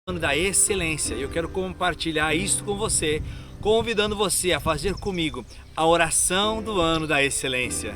ano da excelência. Eu quero compartilhar isso com você, convidando você a fazer comigo a oração do ano da excelência.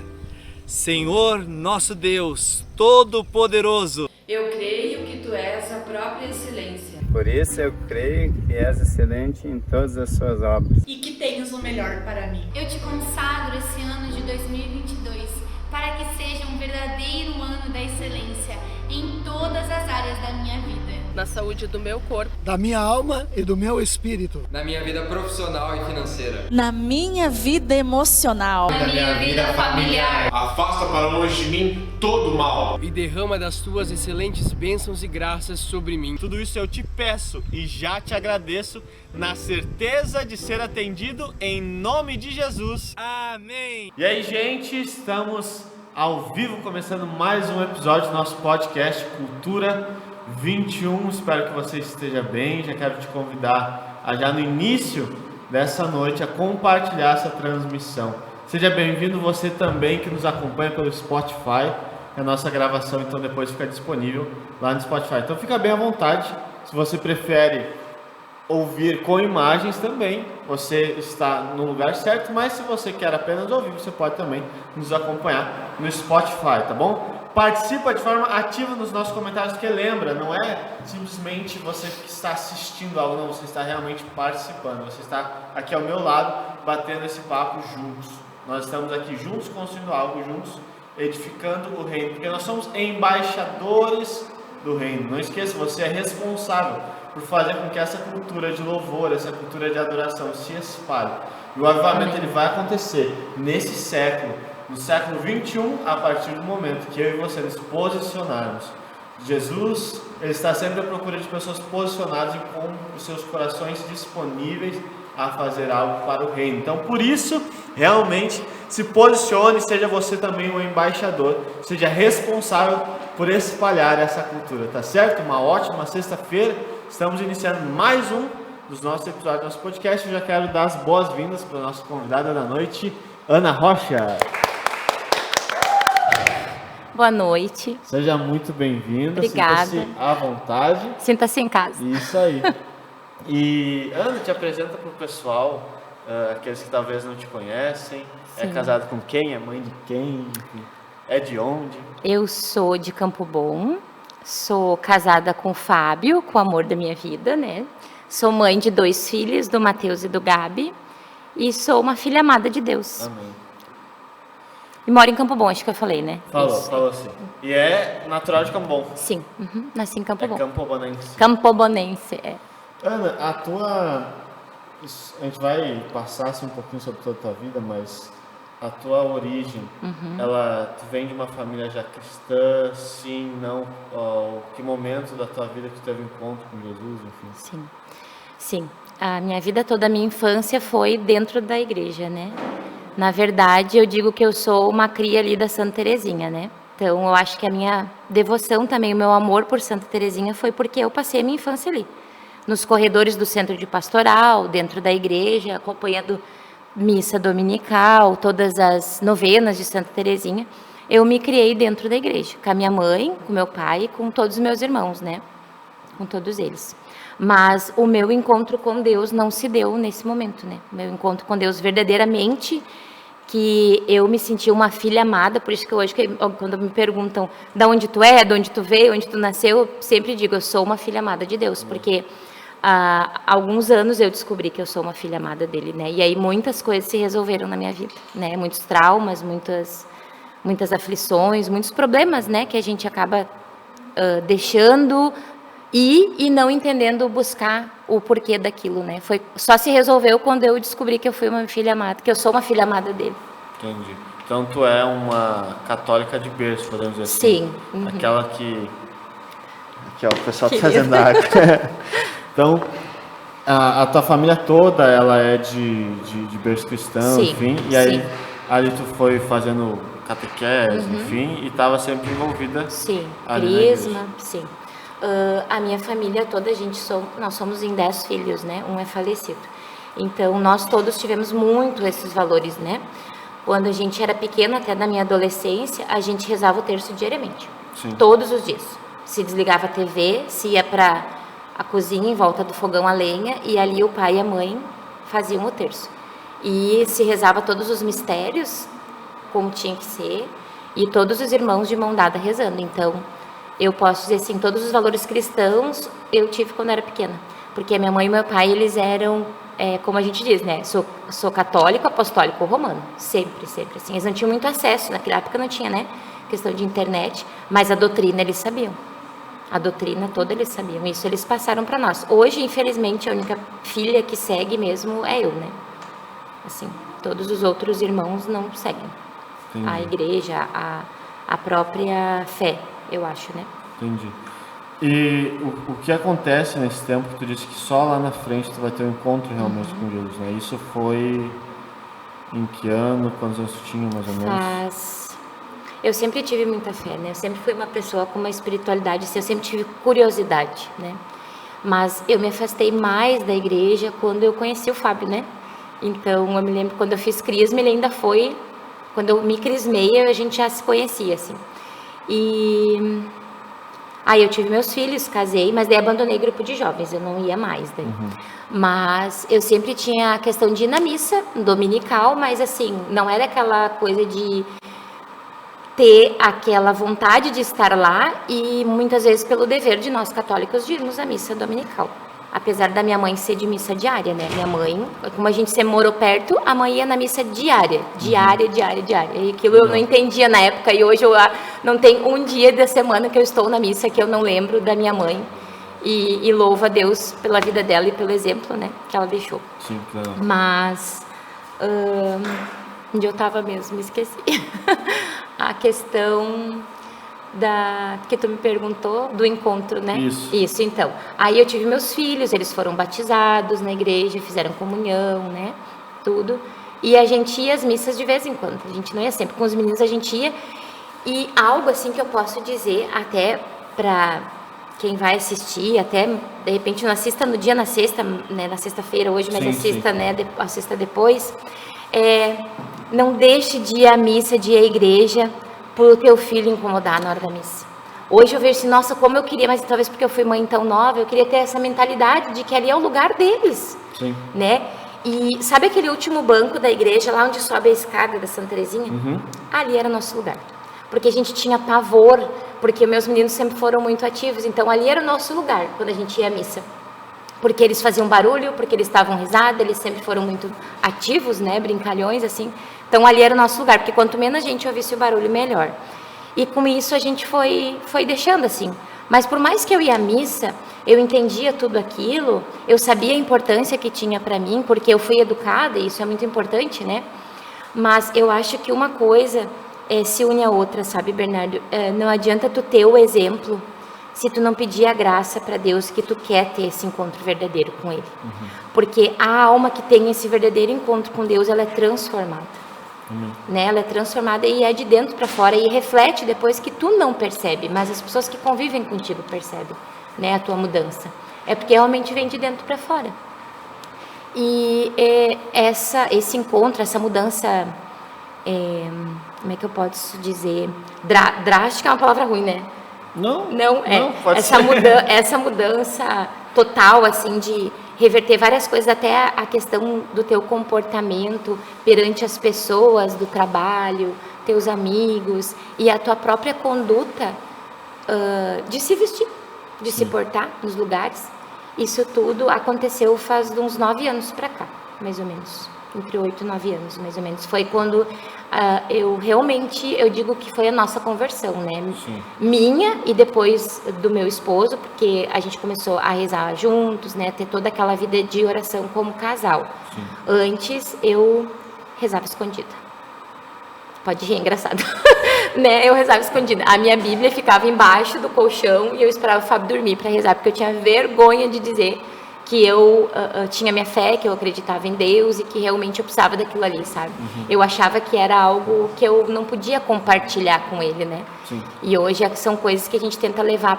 Senhor, nosso Deus Todo-Poderoso, eu creio que Tu és a própria excelência. Por isso eu creio que és excelente em todas as suas obras. E que tens o melhor para mim. Eu te consagro esse ano de 2022 para que seja um verdadeiro ano da excelência em todas as áreas da minha vida. Na saúde do meu corpo, da minha alma e do meu espírito, na minha vida profissional e financeira, na minha vida emocional, na minha vida familiar. Afasta para longe de mim todo o mal e derrama das tuas excelentes bênçãos e graças sobre mim. Tudo isso eu te peço e já te agradeço, na certeza de ser atendido em nome de Jesus. Amém. E aí, gente, estamos ao vivo começando mais um episódio do nosso podcast Cultura 21. Espero que você esteja bem. Já quero te convidar a já no início dessa noite a compartilhar essa transmissão. Seja bem-vindo você também que nos acompanha pelo Spotify. A nossa gravação então depois fica disponível lá no Spotify. Então fica bem à vontade. Se você prefere ouvir com imagens também, você está no lugar certo. Mas se você quer apenas ouvir, você pode também nos acompanhar no Spotify, tá bom? Participa de forma ativa nos nossos comentários, que lembra, não é simplesmente você que está assistindo algo, não, você está realmente participando, você está aqui ao meu lado, batendo esse papo juntos. Nós estamos aqui juntos, construindo algo juntos, edificando o reino, porque nós somos embaixadores do reino. Não esqueça, você é responsável por fazer com que essa cultura de louvor, essa cultura de adoração se espalhe. E o avivamento ele vai acontecer nesse século, no século 21, a partir do momento que eu e você nos posicionarmos. Jesus, ele está sempre à procura de pessoas posicionadas e com os seus corações disponíveis a fazer algo para o reino. Então, por isso, realmente, se posicione, seja você também um embaixador, seja responsável por espalhar essa cultura, tá certo? Uma ótima sexta-feira, estamos iniciando mais um dos nossos episódios do nosso podcast. Eu já quero dar as boas-vindas para a nossa convidada da noite, Ana Rocha. Boa noite. Seja muito bem-vinda. Obrigada. Sinta-se à vontade. Sinta-se em casa. Isso aí. E Ana, te apresenta para o pessoal, aqueles que talvez não te conhecem. Sim. É casada com quem? É mãe de quem? Enfim, é de onde? Eu sou de Campo Bom. Sou casada com o Fábio, com o amor da minha vida, né? Sou mãe de 2 filhos, do Matheus e do Gabi. E sou uma filha amada de Deus. Amém. E moro em Campo Bom, acho que eu falei, né? Falou sim. E é natural de Campo Bom? Sim, nasci em Campo Bom. Campobonense. Campobonense, é. Ana, a gente vai passar assim, um pouquinho sobre toda a tua vida, mas a tua origem, tu vem de uma família já cristã, sim, não? Que momento da tua vida que tu teve encontro com Jesus, enfim? Sim. A minha vida toda, a minha infância foi dentro da igreja, né? Na verdade, eu digo que eu sou uma cria ali da Santa Terezinha, né? Então, eu acho que a minha devoção também, o meu amor por Santa Terezinha foi porque eu passei a minha infância ali. Nos corredores do centro de pastoral, dentro da igreja, acompanhando missa dominical, todas as novenas de Santa Terezinha. Eu me criei dentro da igreja, com a minha mãe, com meu pai e com todos os meus irmãos, né? Com todos eles. Mas o meu encontro com Deus não se deu nesse momento, né? O meu encontro com Deus verdadeiramente, que eu me senti uma filha amada, por isso que hoje, quando me perguntam de onde tu é, de onde tu veio, onde tu nasceu, eu sempre digo, eu sou uma filha amada de Deus, porque há alguns anos eu descobri que eu sou uma filha amada dele, né? E aí muitas coisas se resolveram na minha vida, né? Muitos traumas, muitas aflições, muitos problemas, né? Que a gente acaba deixando e não entendendo buscar o porquê daquilo, né? Só se resolveu quando eu descobri que eu fui uma filha amada, que eu sou uma filha amada dele. Entendi. Então tu é uma católica de berço, podemos dizer assim? Sim. Aquela que... Aqui, ó, o pessoal tá fazendo água. Então, a tua família toda, ela é de berço cristão, sim, enfim. E aí, ali tu foi fazendo catequese, enfim, e estava sempre envolvida. Sim, crisma, sim. A minha família toda, nós somos em 10 filhos, né? Um é falecido. Então, nós todos tivemos muito esses valores, né? Quando a gente era pequena, até na minha adolescência, a gente rezava o terço diariamente. Sim. Todos os dias. Se desligava a TV, se ia para a cozinha em volta do fogão a lenha, e ali o pai e a mãe faziam o terço. E se rezava todos os mistérios, como tinha que ser, e todos os irmãos de mão dada rezando. Então, eu posso dizer assim, todos os valores cristãos eu tive quando era pequena. Porque a minha mãe e meu pai, eles eram, como a gente diz, né? Sou católico, apostólico, romano. Sempre, sempre, assim. Eles não tinham muito acesso, naquela época não tinha, né? Questão de internet, mas a doutrina eles sabiam. A doutrina toda eles sabiam. Isso eles passaram para nós. Hoje, infelizmente, a única filha que segue mesmo é eu, né? Assim, todos os outros irmãos não seguem. Entendi. A igreja, a própria fé, eu acho, né? Entendi. E o que acontece nesse tempo que tu disse que só lá na frente tu vai ter um encontro realmente com Deus, né? Isso foi em que ano? Quantos anos tu tinha, mais ou menos? Eu sempre tive muita fé, né? Eu sempre fui uma pessoa com uma espiritualidade, assim, eu sempre tive curiosidade, né? Mas eu me afastei mais da igreja quando eu conheci o Fábio, né? Então, eu me lembro quando eu fiz crisma, ele ainda foi... Quando eu me crismei, a gente já se conhecia, assim. E... Aí eu tive meus filhos, casei, mas daí abandonei o grupo de jovens, eu não ia mais daí. Mas eu sempre tinha a questão de ir na missa dominical, mas assim, não era aquela coisa de ter aquela vontade de estar lá e muitas vezes pelo dever de nós católicos de irmos à missa dominical. Apesar da minha mãe ser de missa diária, né? Minha mãe, como a gente sempre morou perto, a mãe ia na missa diária. E aquilo eu não entendia na época, e hoje eu não tem um dia da semana que eu estou na missa que eu não lembro da minha mãe. E louvo a Deus pela vida dela e pelo exemplo, né, que ela deixou. Sim, claro. Mas, onde eu estava mesmo, me esqueci. A questão... que tu me perguntou, do encontro, né? Isso, então. Aí eu tive meus filhos, eles foram batizados na igreja, fizeram comunhão, né? Tudo. E a gente ia às missas de vez em quando. A gente não ia sempre. Com os meninos a gente ia. E algo assim que eu posso dizer até para quem vai assistir, até de repente não assista no dia na sexta, né? Na sexta-feira hoje, mas assista, né? Assista depois. Não deixe de ir à missa, de ir à igreja, por o teu filho incomodar na hora da missa. Hoje eu vejo assim, nossa, como eu queria, mas talvez porque eu fui mãe tão nova, eu queria ter essa mentalidade de que ali é o lugar deles. Sim. Né? E sabe aquele último banco da igreja, lá onde sobe a escada da Santa Terezinha? Ali era o nosso lugar. Porque a gente tinha pavor, porque meus meninos sempre foram muito ativos, então ali era o nosso lugar, quando a gente ia à missa. Porque eles faziam barulho, porque eles estavam risada, eles sempre foram muito ativos, né, brincalhões, assim. Então, ali era o nosso lugar, porque quanto menos a gente ouvisse o barulho, melhor. E com isso, a gente foi deixando, assim. Mas por mais que eu ia à missa, eu entendia tudo aquilo, eu sabia a importância que tinha para mim, porque eu fui educada, e isso é muito importante, né? Mas eu acho que uma coisa se une à outra, sabe, Bernardo? Não adianta tu ter o exemplo se tu não pedir a graça para Deus que tu quer ter esse encontro verdadeiro com Ele. Porque a alma que tem esse verdadeiro encontro com Deus, ela é transformada. Né? Ela é transformada e é de dentro para fora e reflete depois que tu não percebe, mas as pessoas que convivem contigo percebem, né, a tua mudança. É porque realmente vem de dentro para fora. E esse encontro, essa mudança, como é que eu posso dizer? Drástica é uma palavra ruim, né? Não é. Não, essa mudança total, assim, de reverter várias coisas, até a questão do teu comportamento perante as pessoas do trabalho, teus amigos e a tua própria conduta de se vestir, de se portar nos lugares. Isso tudo aconteceu faz uns 9 anos para cá, mais ou menos. Entre 8 e 9 anos, mais ou menos. Foi quando eu digo que foi a nossa conversão, né? Sim. Minha e depois do meu esposo, porque a gente começou a rezar juntos, né? Ter toda aquela vida de oração como casal. Sim. Antes, eu rezava escondida. Pode rir, é engraçado. Né? Eu rezava escondida. A minha Bíblia ficava embaixo do colchão e eu esperava o Fábio dormir para rezar, porque eu tinha vergonha de dizer que eu tinha minha fé, que eu acreditava em Deus e que realmente eu precisava daquilo ali, sabe? Eu achava que era algo que eu não podia compartilhar com ele, né? Sim. E hoje são coisas que a gente tenta levar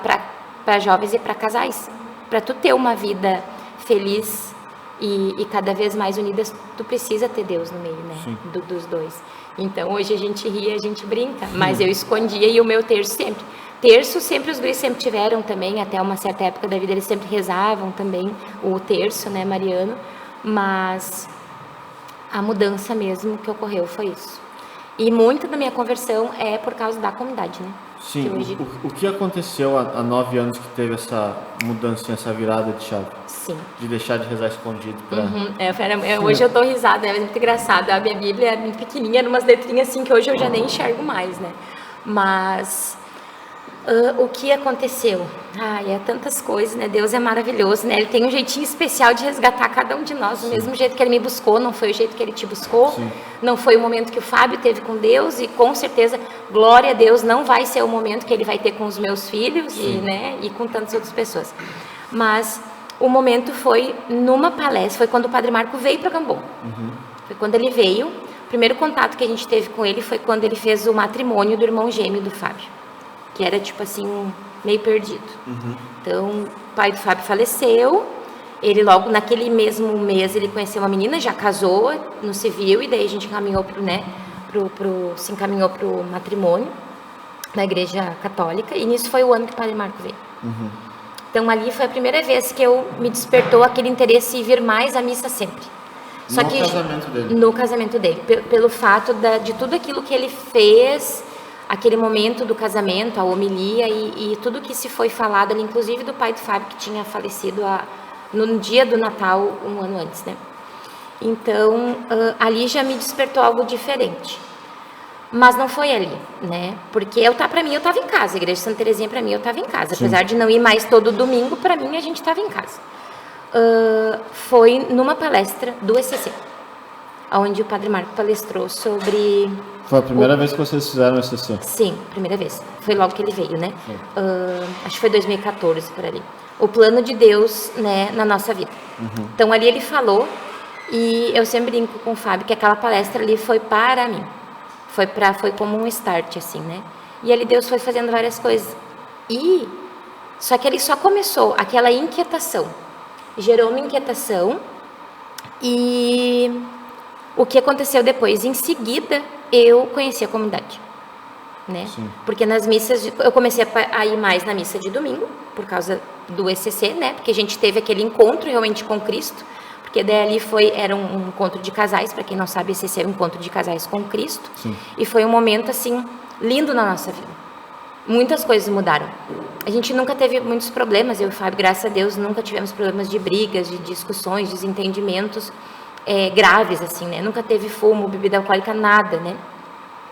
para jovens e para casais. Para tu ter uma vida feliz e cada vez mais unidas, tu precisa ter Deus no meio, né? Dos dois. Então, hoje a gente ri, a gente brinca, mas eu escondia e o meu terço sempre. Terço, sempre os guris sempre tiveram também, até uma certa época da vida eles sempre rezavam também o terço, né, mariano, mas a mudança mesmo que ocorreu foi isso. E muita da minha conversão é por causa da comunidade, né? Sim, hoje... o que aconteceu há 9 anos que teve essa mudança, essa virada de chave? Sim. De deixar de rezar escondido pra... Hoje eu tô risada, é muito engraçado. A minha Bíblia é muito pequenininha, umas letrinhas assim que hoje eu já nem enxergo mais, né? Mas o que aconteceu? É tantas coisas, né? Deus é maravilhoso, né? Ele tem um jeitinho especial de resgatar cada um de nós, do mesmo jeito que ele me buscou, não foi o jeito que ele te buscou, Sim. Não foi o momento que o Fábio teve com Deus, e com certeza, glória a Deus, não vai ser o momento que ele vai ter com os meus filhos e com tantas outras pessoas. Mas o momento foi numa palestra, foi quando o Padre Marco veio para Gambon. Foi quando ele veio, o primeiro contato que a gente teve com ele foi quando ele fez o matrimônio do irmão gêmeo do Fábio, que era tipo assim, meio perdido. Então, o pai do Fábio faleceu, ele logo naquele mesmo mês ele conheceu uma menina, já casou no civil, e daí a gente encaminhou se encaminhou pro matrimônio na igreja católica, e nisso foi o ano que o Padre Marco veio. Então ali foi a primeira vez que me despertou aquele interesse em vir mais à missa sempre. Só no que casamento dele. No casamento dele, pelo fato de tudo aquilo que ele fez, aquele momento do casamento, a homilia e tudo que se foi falado ali, inclusive do pai do Fábio, que tinha falecido no dia do Natal, um ano antes, né? Então, ali já me despertou algo diferente. Mas não foi ali, né? Porque para mim, eu estava em casa. A igreja de Santa Terezinha, para mim, eu estava em casa. Sim. Apesar de não ir mais todo domingo, para mim, a gente estava em casa. Foi numa palestra do ECC, onde o Padre Marco palestrou sobre... Foi a primeira vez que vocês fizeram o ECC? Sim, primeira vez. Foi logo que ele veio, né? Acho que foi 2014, por ali. O plano de Deus, né, na nossa vida. Então, ali ele falou, e eu sempre brinco com o Fábio, que aquela palestra ali foi para mim. Foi como um start, assim, né? E ali Deus foi fazendo várias coisas. Só que ele só começou, aquela inquietação. Gerou uma inquietação. E o que aconteceu depois? Em seguida, eu conheci a comunidade, né? Sim. Porque nas missas, eu comecei a ir mais na missa de domingo, por causa do ECC, né? Porque a gente teve aquele encontro realmente com Cristo. Porque daí ali era um encontro de casais, para quem não sabe, esse é um encontro de casais com Cristo. Sim. E foi um momento, assim, lindo na nossa vida. Muitas coisas mudaram. A gente nunca teve muitos problemas, eu e o Fábio, graças a Deus, nunca tivemos problemas de brigas, de discussões, desentendimentos graves, assim, né? Nunca teve fumo, bebida alcoólica, nada, né?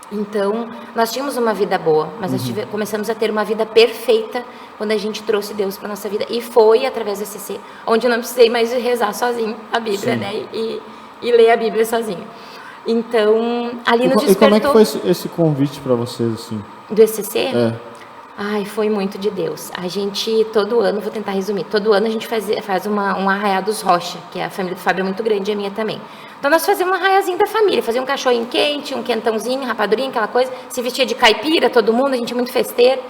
Então, nós tínhamos uma vida boa, mas nós começamos a ter uma vida perfeita quando a gente trouxe Deus para nossa vida. E foi através do ECC, onde eu não precisei mais rezar sozinho a Bíblia, Sim. né? E ler a Bíblia sozinho. Então, ali nos despertou... E como é que foi esse convite para vocês, assim? Do ECC? Ai, foi muito de Deus. A gente, todo ano, vou tentar resumir, todo ano a gente faz um arraiá dos Rocha, que a família do Fábio é muito grande e a minha também. Então nós fazíamos um arraiazinho da família, fazia um cachorrinho quente, um quentãozinho, rapadurinha, aquela coisa, se vestia de caipira, todo mundo, a gente é muito festeiro.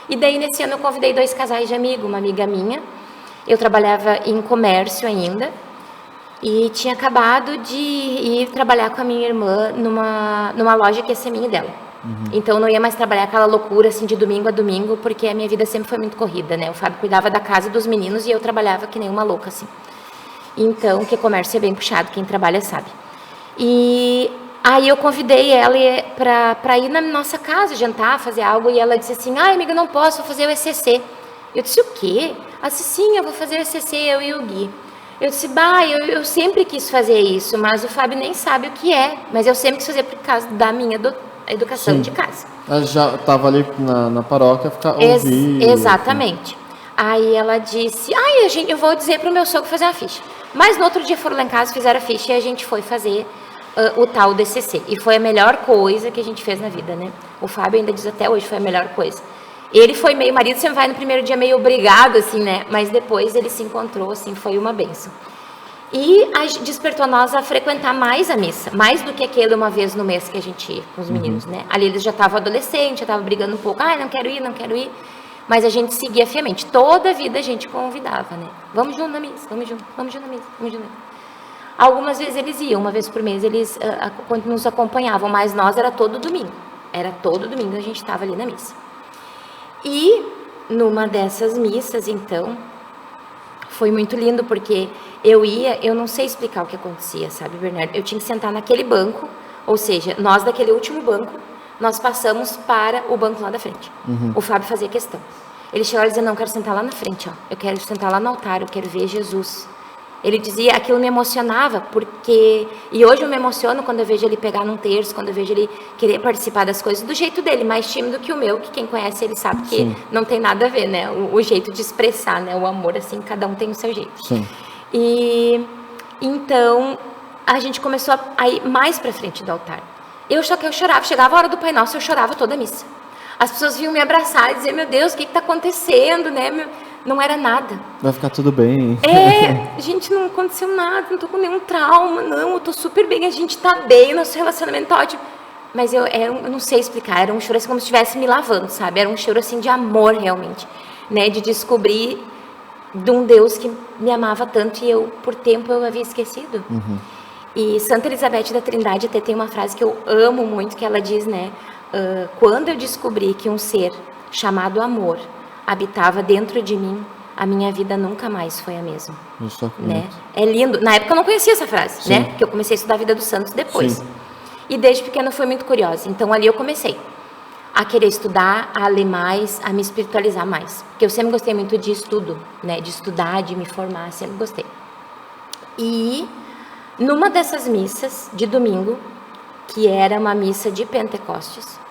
E daí nesse ano eu convidei 2 casais de amigo, uma amiga minha, eu trabalhava em comércio ainda, e tinha acabado de ir trabalhar com a minha irmã numa loja que ia ser minha e dela. Então eu não ia mais trabalhar aquela loucura assim de domingo a domingo, porque a minha vida sempre foi muito corrida, né? O Fábio cuidava da casa dos meninos e eu trabalhava que nem uma louca, assim. Então, que comércio é bem puxado, quem trabalha sabe. E aí eu convidei ela para ir na nossa casa, jantar, fazer algo, e ela disse assim, amiga, não posso, vou fazer o ECC. Eu disse, o quê? Ela disse, sim, eu vou fazer o ECC, eu e o Gui. Eu disse, eu sempre quis fazer isso, mas o Fábio nem sabe o que é, mas eu sempre quis fazer por causa da minha educação Sim. de casa. Ela já estava ali na paróquia, ouvindo. Exatamente. Aí ela disse, eu vou dizer para o meu sogro fazer uma ficha. Mas no outro dia foram lá em casa, fizeram a ficha e a gente foi fazer o tal DCC. E foi a melhor coisa que a gente fez na vida, né? O Fábio ainda diz até hoje, foi a melhor coisa. Ele foi meio marido, você vai no primeiro dia meio obrigado, assim, né? Mas depois ele se encontrou, assim, foi uma bênção. E despertou nós a frequentar mais a missa, mais do que aquele uma vez no mês que a gente ia com os meninos, né? Ali eles já estavam adolescentes, já estavam brigando um pouco, não quero ir. Mas a gente seguia fielmente. Toda a vida a gente convidava, né? Vamos junto na missa, vamos junto na missa. Algumas vezes eles iam, uma vez por mês eles nos acompanhavam, mas nós era todo domingo. Era todo domingo a gente estava ali na missa. E numa dessas missas, então, foi muito lindo, porque eu não sei explicar o que acontecia, sabe, Bernardo? Eu tinha que sentar naquele banco, ou seja, nós daquele último banco, nós passamos para o banco lá da frente. O Fábio fazia questão. Ele chegava e dizia, não, eu quero sentar lá na frente, ó. Eu quero sentar lá no altar, eu quero ver Jesus. Ele dizia, aquilo me emocionava, porque... E hoje eu me emociono quando eu vejo ele pegar num terço, quando eu vejo ele querer participar das coisas do jeito dele, mais tímido que o meu, que quem conhece ele sabe que Sim. não tem nada a ver, né? O jeito de expressar, né? O amor, assim, cada um tem o seu jeito. Sim. E então a gente começou a ir mais para frente do altar. Eu chorava, chegava a hora do Pai Nosso, eu chorava toda a missa. As pessoas vinham me abraçar e dizer, meu Deus, o que está acontecendo, né? Não era nada. Vai ficar tudo bem. Gente, não aconteceu nada, não tô com nenhum trauma, não, eu tô super bem, a gente tá bem, nosso relacionamento tá ótimo. Mas eu não sei explicar, era um choro assim como se estivesse me lavando, sabe? Era um choro assim de amor realmente, né? De descobrir de um Deus que me amava tanto e eu, por tempo, eu havia esquecido. E Santa Elizabeth da Trindade até tem uma frase que eu amo muito, que ela diz, né? Quando eu descobri que um ser chamado amor habitava dentro de mim, a minha vida nunca mais foi a mesma. Né? É lindo. Na época eu não conhecia essa frase, Sim. né? Porque eu comecei a estudar a vida dos santos depois. Sim. E desde pequena eu fui muito curiosa. Então ali eu comecei a querer estudar, a ler mais, a me espiritualizar mais. Porque eu sempre gostei muito de estudo, né? De estudar, de me formar, sempre gostei. E numa dessas missas de domingo, que era uma missa de Pentecostes,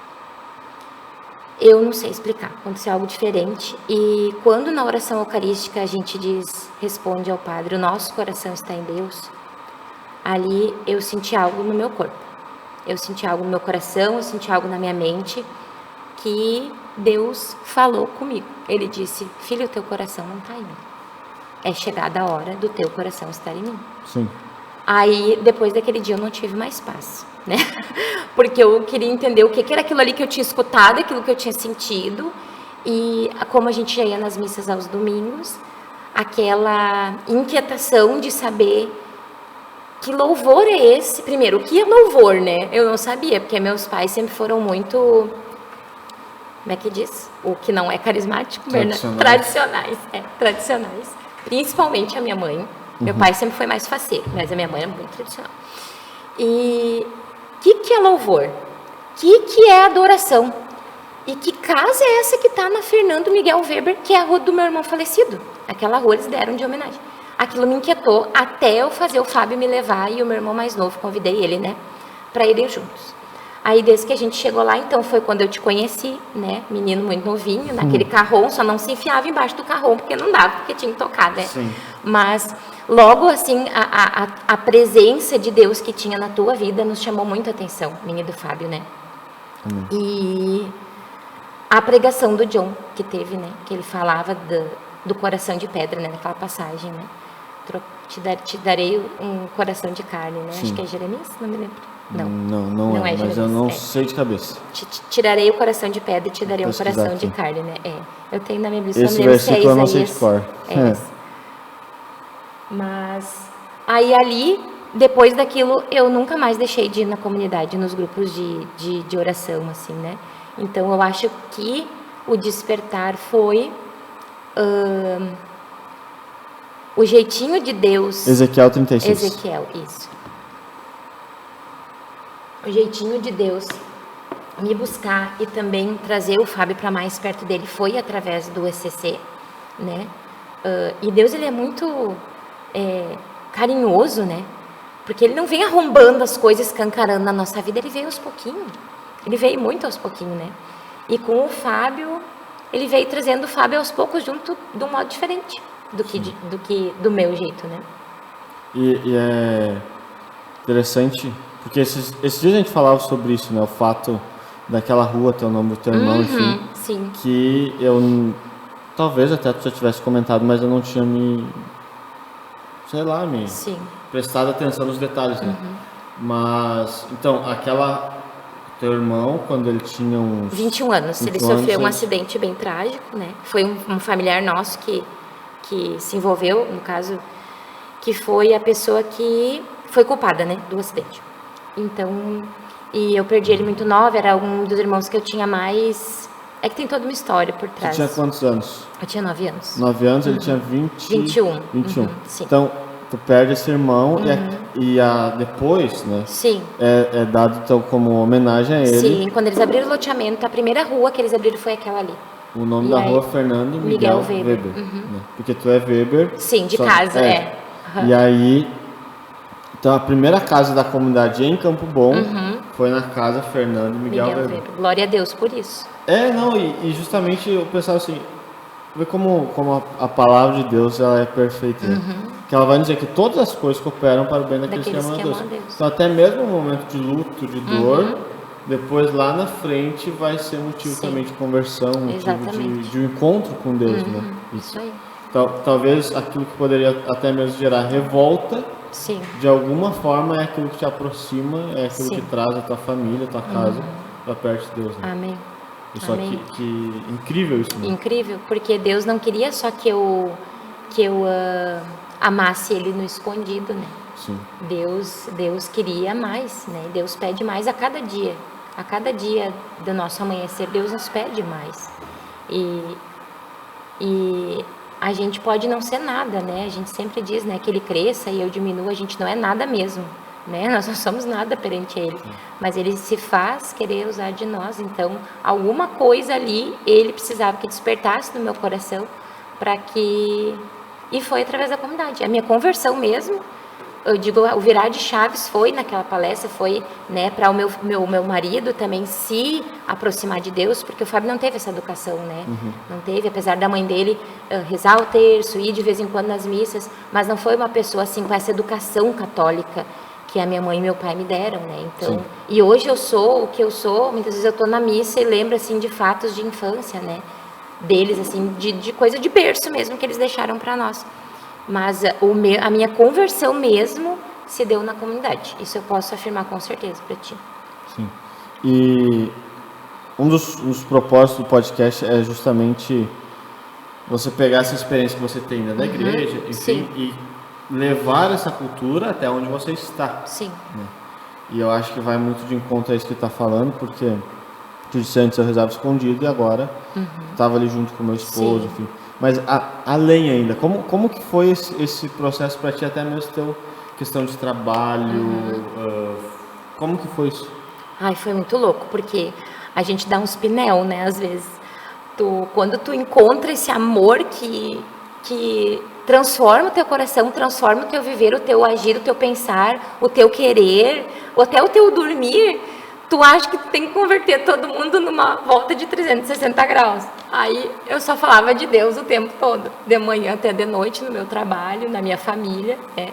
eu não sei explicar, aconteceu algo diferente. E quando na oração eucarística a gente responde ao Padre, o nosso coração está em Deus, ali eu senti algo no meu corpo. Eu senti algo no meu coração, eu senti algo na minha mente, que Deus falou comigo. Ele disse, filho, o teu coração não está em mim. É chegada a hora do teu coração estar em mim. Sim. Aí, depois daquele dia, eu não tive mais paz, né? Porque eu queria entender o que era aquilo ali que eu tinha escutado, aquilo que eu tinha sentido. E como a gente já ia nas missas aos domingos, aquela inquietação de saber que louvor é esse. Primeiro, o que é louvor, né? Eu não sabia, porque meus pais sempre foram muito... Como é que diz? O que não é carismático, tradicionais. Tradicionais. Principalmente a minha mãe. Meu pai sempre foi mais faceiro, mas a minha mãe é muito tradicional. E o que é louvor? O que é adoração? E que casa é essa que está na Fernando Miguel Weber, que é a rua do meu irmão falecido? Aquela rua eles deram de homenagem. Aquilo me inquietou até eu fazer o Fábio me levar e o meu irmão mais novo, convidei ele, né, para irem juntos. Aí, desde que a gente chegou lá, então, foi quando eu te conheci, né, menino muito novinho, naquele carrom, só não se enfiava embaixo do carrom, porque não dava, porque tinha que tocar, né? Sim. Mas, logo, assim, a presença de Deus que tinha na tua vida nos chamou muito a atenção, minha e do Fábio, né? E a pregação do John, que teve, né, que ele falava do coração de pedra, né, naquela passagem, né? Te darei um coração de carne, né? Sim. Acho que é Jeremias, não me lembro. Não é, mas eu não sei de cabeça. Tirarei o coração de pedra e te darei um coração aqui de carne, né? Eu tenho na minha Bíblia, esse versículo eu não sei de cor. Mas aí ali, depois daquilo, eu nunca mais deixei de ir na comunidade, nos grupos de oração, assim, né? Então eu acho que o despertar foi o jeitinho de Deus. Ezequiel 36. Ezequiel, isso. O jeitinho de Deus me buscar e também trazer o Fábio para mais perto dele foi através do ECC, né? E Deus, ele é muito carinhoso, né? Porque ele não vem arrombando as coisas, escancarando na nossa vida, ele veio aos pouquinhos. Ele veio muito aos pouquinhos, né? E com o Fábio, ele veio trazendo o Fábio aos poucos junto de um modo diferente do meu jeito, né? E é interessante, porque esses dias a gente falava sobre isso, né? O fato daquela rua ter o nome do teu irmão, enfim. Sim. Que eu, talvez até tu já tivesse comentado, mas eu não tinha Sim. prestado atenção nos detalhes, né? Mas, então, teu irmão, quando ele tinha uns 21 anos, ele sofreu um acidente bem trágico, né? Foi um familiar nosso que se envolveu, no caso, que foi a pessoa que foi culpada, né, do acidente. Então, e eu perdi ele muito nova, era um dos irmãos que eu tinha mais É que tem toda uma história por trás. Você tinha quantos anos? Eu tinha 9 anos. 9 anos, ele tinha 21. Sim. Então, tu perde esse irmão depois, né? Sim. É dado então como homenagem a ele. Sim, quando eles abriram o loteamento, a primeira rua que eles abriram foi aquela ali. O nome da rua é Fernando Miguel Weber. Né? Porque tu é Weber. Sim, de casa, Uhum. E aí, então a primeira casa da comunidade em Campo Bom foi na casa Fernando Miguel Weber. Glória a Deus por isso. E justamente eu pensava assim, vê como a palavra de Deus ela é perfeita, né? Que ela vai dizer que todas as coisas cooperam para o bem daqueles que amam a Deus. Então até mesmo no momento de luto, de dor, depois lá na frente vai ser motivo também de conversão, motivo de um encontro com Deus, né? Isso aí. Talvez aquilo que poderia até mesmo gerar revolta, de alguma forma é aquilo que te aproxima, é aquilo que traz a tua família, a tua casa para perto de Deus. Né? Amém. Só que incrível isso, né? Incrível, porque Deus não queria só que eu amasse Ele no escondido, né? Sim. Deus queria mais, né? Deus pede mais a cada dia. A cada dia do nosso amanhecer, Deus nos pede mais. E a gente pode não ser nada, né? A gente sempre diz, né, que Ele cresça e eu diminua, a gente não é nada mesmo. Né? Nós não somos nada perante Ele, mas Ele se faz querer usar de nós, então alguma coisa ali Ele precisava que despertasse no meu coração e foi através da comunidade, a minha conversão mesmo, eu digo, o virar de chaves foi naquela palestra, foi, né, para o meu marido também se aproximar de Deus, porque o Fábio não teve essa educação, né, não teve, apesar da mãe dele rezar o terço, ir de vez em quando nas missas, mas não foi uma pessoa assim com essa educação católica que a minha mãe e meu pai me deram, né? Então, e hoje eu sou o que eu sou, muitas vezes eu tô na missa e lembro, assim, de fatos de infância, né? Deles, assim, de coisa de berço mesmo que eles deixaram para nós. Mas a minha conversão mesmo se deu na comunidade. Isso eu posso afirmar com certeza para ti. Sim. E um dos propósitos do podcast é justamente você pegar essa experiência que você tem da igreja, enfim, e levar essa cultura até onde você está. Sim. Né? E eu acho que vai muito de encontro a isso que está falando, porque tu disse antes eu rezava escondido e agora estava ali junto com meu esposo, enfim. Mas além ainda, como que foi esse processo para ti, até mesmo questão de trabalho, como que foi isso? Ai, foi muito louco, porque a gente dá uns pinel, né, às vezes. Quando tu encontra esse amor que transforma o teu coração, transforma o teu viver, o teu agir, o teu pensar, o teu querer, ou até o teu dormir, tu acha que tu tem que converter todo mundo numa volta de 360 graus. Aí eu só falava de Deus o tempo todo, de manhã até de noite, no meu trabalho, na minha família, né?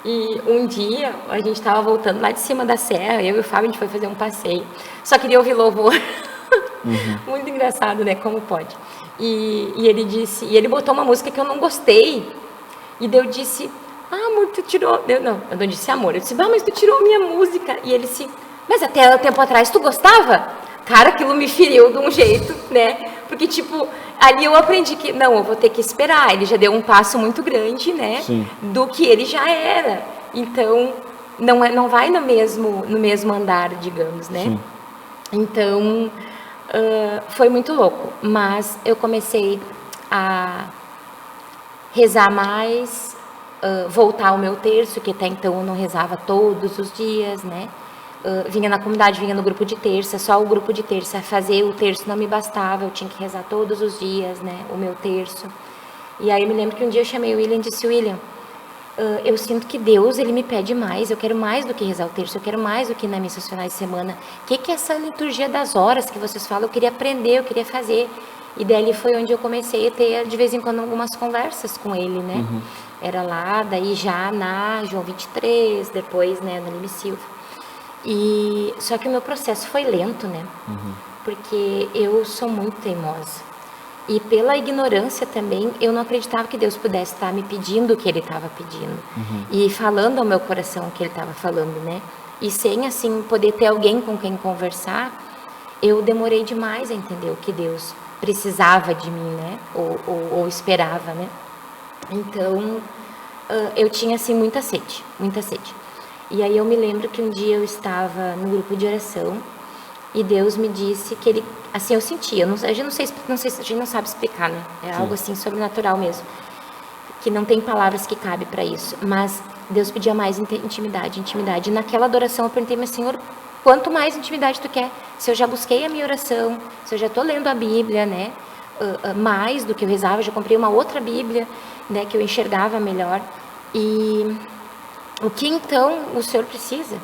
E um dia, a gente estava voltando lá de cima da serra, eu e o Fábio, a gente foi fazer um passeio, só queria ouvir louvor. Muito engraçado, né? Como pode. E ele botou uma música que eu não gostei. E daí eu disse, amor, tu tirou. Eu não disse amor. Eu disse, mas tu tirou minha música. E ele disse, mas até um tempo atrás tu gostava? Cara, aquilo me feriu de um jeito, né? Porque, tipo, ali eu aprendi que, não, eu vou ter que esperar. Ele já deu um passo muito grande, né? Sim. Do que ele já era. Então, não vai no mesmo andar, digamos, né? Sim. Então, foi muito louco. Mas eu comecei a rezar mais, voltar ao meu terço, que até então eu não rezava todos os dias, né? Vinha na comunidade, vinha no grupo de terça, só o grupo de terça. Fazer o terço não me bastava, eu tinha que rezar todos os dias, né, o meu terço. E aí eu me lembro que um dia eu chamei o William e disse, William, eu sinto que Deus, Ele me pede mais, eu quero mais do que rezar o terço, eu quero mais do que na missa finais de semana. O que é essa liturgia das horas que vocês falam? Eu queria aprender, eu queria fazer. E daí foi onde eu comecei a ter, de vez em quando, algumas conversas com ele, né. Era lá, daí já na João 23, depois, né, no Lime Silva. Só que o meu processo foi lento, né? Porque eu sou muito teimosa. E pela ignorância também, eu não acreditava que Deus pudesse estar me pedindo o que Ele estava pedindo. E falando ao meu coração o que Ele estava falando, né? E sem, assim, poder ter alguém com quem conversar, eu demorei demais a entender o que Deus precisava de mim, né? Ou esperava, né? Então, eu tinha, assim, muita sede, muita sede. E aí eu me lembro que um dia eu estava no grupo de oração E Deus me disse que ele, assim, eu sentia, a gente não sabe explicar, né? É algo assim sobrenatural mesmo, que não tem palavras que cabem para isso. Mas Deus pedia mais intimidade. E naquela adoração eu perguntei, mas Senhor, quanto mais intimidade tu quer? Se eu já busquei a minha oração, se eu já estou lendo a Bíblia, né? Mais do que eu rezava, já comprei uma outra Bíblia, né? Que eu enxergava melhor. E o que então o Senhor precisa?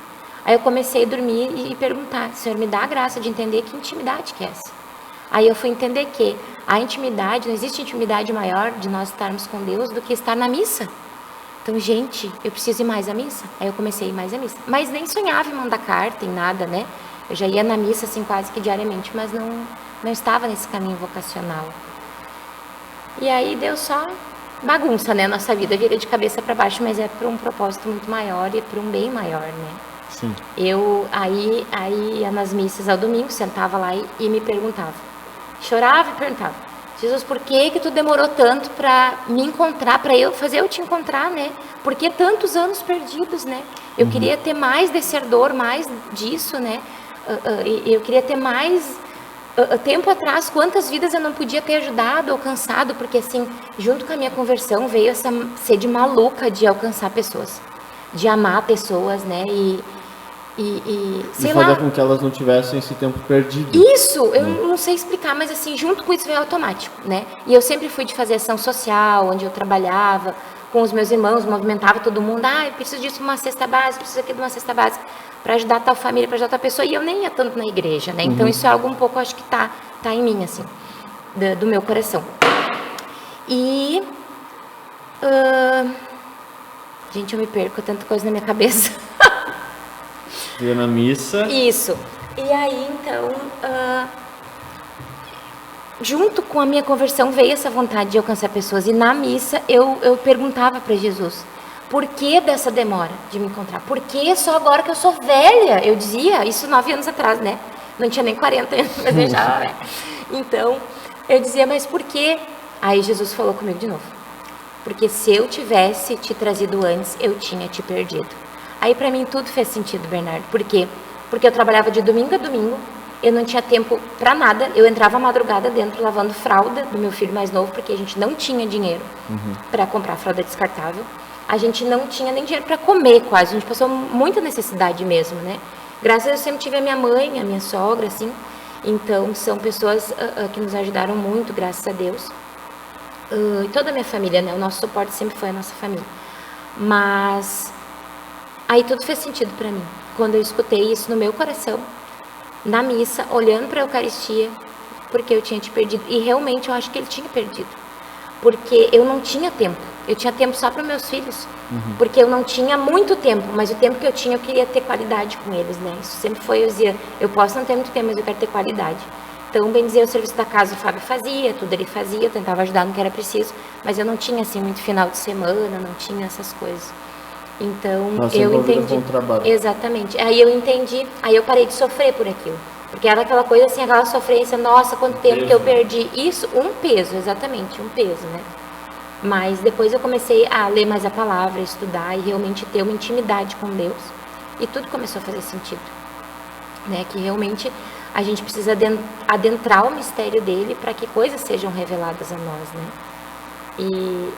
Aí eu comecei a dormir e perguntar, Senhor, me dá a graça de entender que intimidade que é essa. Aí eu fui entender que a intimidade, não existe intimidade maior de nós estarmos com Deus do que estar na missa. Então, gente, eu preciso ir mais à missa. Aí eu comecei a ir mais à missa. Mas nem sonhava em mandar carta, em nada, né? Eu já ia na missa, assim, quase que diariamente, mas não estava nesse caminho vocacional. E aí deu só bagunça, né? Nossa vida vira de cabeça para baixo, mas é para um propósito muito maior e para um bem maior, né? Sim. Eu aí ia nas missas ao domingo, sentava lá e me perguntava. Chorava e perguntava, Jesus, por que tu demorou tanto para me encontrar, para eu te encontrar, né? Por que tantos anos perdidos, né? Eu queria ter mais desse ardor, mais disso, né? Eu queria ter mais tempo atrás, quantas vidas eu não podia ter ajudado, alcançado, porque assim, junto com a minha conversão veio essa sede maluca de alcançar pessoas, de amar pessoas, né? E sei lá, fazer com que elas não tivessem esse tempo perdido. Isso, eu não sei explicar, mas assim, junto com isso veio automático, né? E eu sempre fui de fazer ação social, onde eu trabalhava com os meus irmãos, movimentava todo mundo, eu preciso disso, uma cesta básica, preciso aqui de uma cesta básica para ajudar tal família, para ajudar tal pessoa, e eu nem ia tanto na igreja, né? Então isso é algo um pouco, acho que tá em mim, assim, do meu coração. E gente, eu me perco, tanta coisa na minha cabeça. Ia na missa. Isso. E aí, então, junto com a minha conversão veio essa vontade de alcançar pessoas. E na missa eu perguntava para Jesus, por que dessa demora de me encontrar? Por que só agora que eu sou velha? Eu dizia, isso 9 anos atrás, né? Não tinha nem 40 anos, mas eu já, né? Então, eu dizia, mas por quê? Aí Jesus falou comigo de novo. Porque se eu tivesse te trazido antes, eu tinha te perdido. Aí para mim tudo fez sentido, Bernardo. Por quê? Porque eu trabalhava de domingo a domingo, eu não tinha tempo para nada, eu entrava à madrugada dentro lavando fralda do meu filho mais novo, porque a gente não tinha dinheiro para comprar fralda descartável. A gente não tinha nem dinheiro para comer quase, a gente passou muita necessidade mesmo, né? Graças a Deus eu sempre tive a minha mãe, a minha sogra, assim. Então são pessoas que nos ajudaram muito, graças a Deus. E toda a minha família, né? O nosso suporte sempre foi a nossa família. Mas aí tudo fez sentido para mim. Quando eu escutei isso no meu coração, na missa, olhando para a Eucaristia, porque eu tinha te perdido. E realmente eu acho que ele tinha perdido. Porque eu não tinha tempo. Eu tinha tempo só para meus filhos. Porque eu não tinha muito tempo, mas o tempo que eu tinha, eu queria ter qualidade com eles, né? Isso sempre foi, eu dizia, eu posso não ter muito tempo, mas eu quero ter qualidade. Então, bem dizer, o serviço da casa o Fábio fazia, tudo ele fazia, eu tentava ajudar no que era preciso, mas eu não tinha, assim, muito final de semana, não tinha essas coisas. Então, eu entendi. Com o trabalho. Exatamente. Aí eu entendi, aí eu parei de sofrer por aquilo. Porque era aquela coisa assim, aquela sofrência, nossa, quanto tempo que eu perdi. Isso, um peso, exatamente, um peso, né? Mas depois eu comecei a ler mais a palavra, estudar e realmente ter uma intimidade com Deus. E tudo começou a fazer sentido. Né? Que realmente a gente precisa adentrar o mistério dele para que coisas sejam reveladas a nós, né? E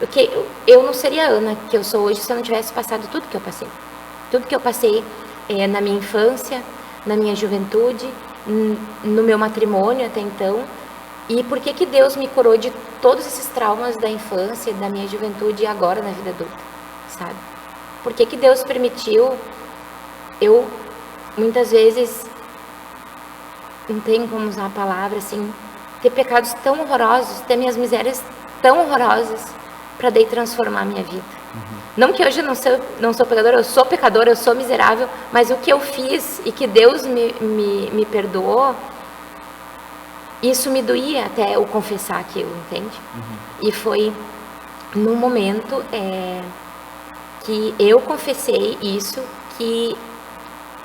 eu não seria a Ana que eu sou hoje se eu não tivesse passado tudo que eu passei. Tudo que eu passei na minha infância, na minha juventude, no meu matrimônio até então. E por que Deus me curou de todos esses traumas da infância, da minha juventude e agora na vida adulta, sabe? Por que Deus permitiu eu, muitas vezes, não tenho como usar a palavra assim, ter pecados tão horrorosos, ter minhas misérias tão horrorosas, para daí transformar a minha vida. Não que hoje eu não sou pecadora, eu sou pecadora, eu sou miserável, mas o que eu fiz e que Deus me perdoou, isso me doía até eu confessar aquilo, entende? E foi num momento que eu confessei isso, que